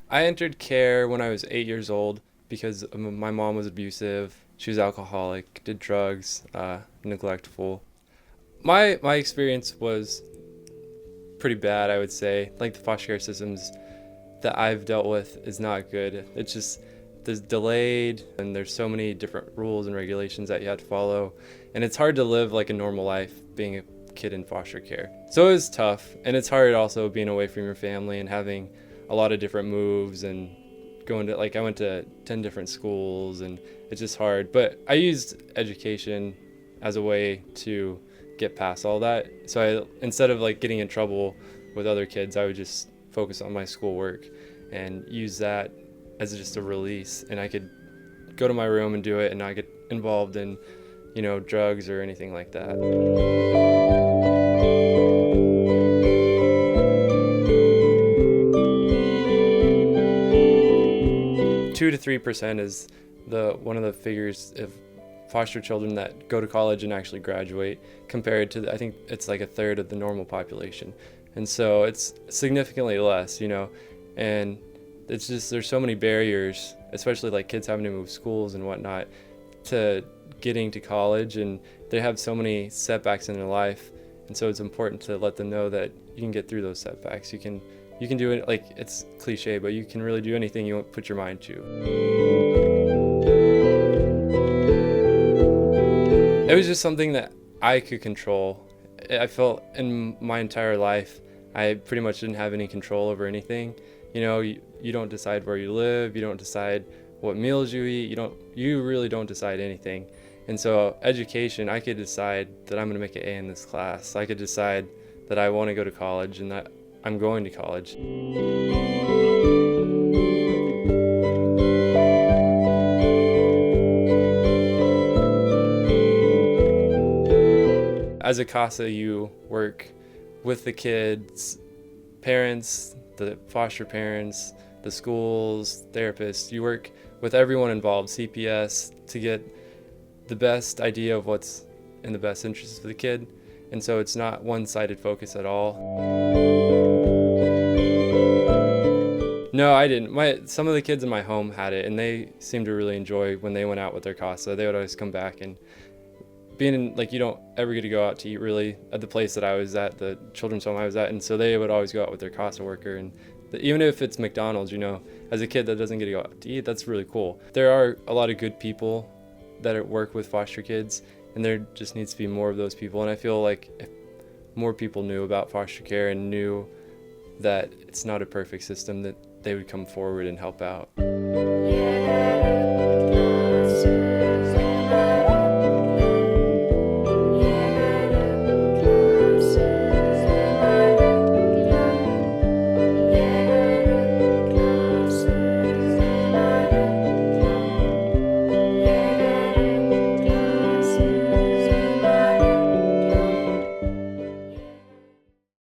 I entered care when I was 8 years old because my mom was abusive. She was alcoholic, did drugs, neglectful. My experience was pretty bad, I would say. Like the foster care systems that I've dealt with is not good. It's just there's delayed and there's so many different rules and regulations that you have to follow, and it's hard to live like a normal life being a kid in foster care. So it was tough, and it's hard also being away from your family and having a lot of different moves and going to I went to 10 different schools, and it's just hard. But I used education as a way to get past all that. So instead of like getting in trouble with other kids, I would just focus on my schoolwork and use that as just a release, and I could go to my room and do it and not get involved in, drugs or anything like that. 2 to 3% is one of the figures of foster children that go to college and actually graduate, compared to I think it's like a third of the normal population, and so it's significantly less, and it's just there's so many barriers, especially like kids having to move schools and whatnot, to getting to college, and they have so many setbacks in their life, and so it's important to let them know that you can get through those setbacks. You can do it, like it's cliche, but you can really do anything you put your mind to. It was just something that I could control. I felt in my entire life I pretty much didn't have any control over anything. You don't decide where you live, you don't decide what meals you eat, you really don't decide anything. And so education, I could decide that I'm going to make an A in this class. I could decide that I want to go to college and that I'm going to college. As a CASA, you work with the kids, parents, the foster parents, the schools, therapists. You work with everyone involved, CPS, to get the best idea of what's in the best interest of the kid. And so it's not one-sided focus at all. No, I didn't. Some of the kids in my home had it, and they seemed to really enjoy when they went out with their CASA. They would always come back, and being in, you don't ever get to go out to eat really at the place that I was at, the children's home I was at, and so they would always go out with their CASA worker. And even if it's McDonald's, as a kid that doesn't get to go out to eat, that's really cool. There are a lot of good people that work with foster kids, and there just needs to be more of those people. And I feel like if more people knew about foster care and knew that it's not a perfect system, that they would come forward and help out.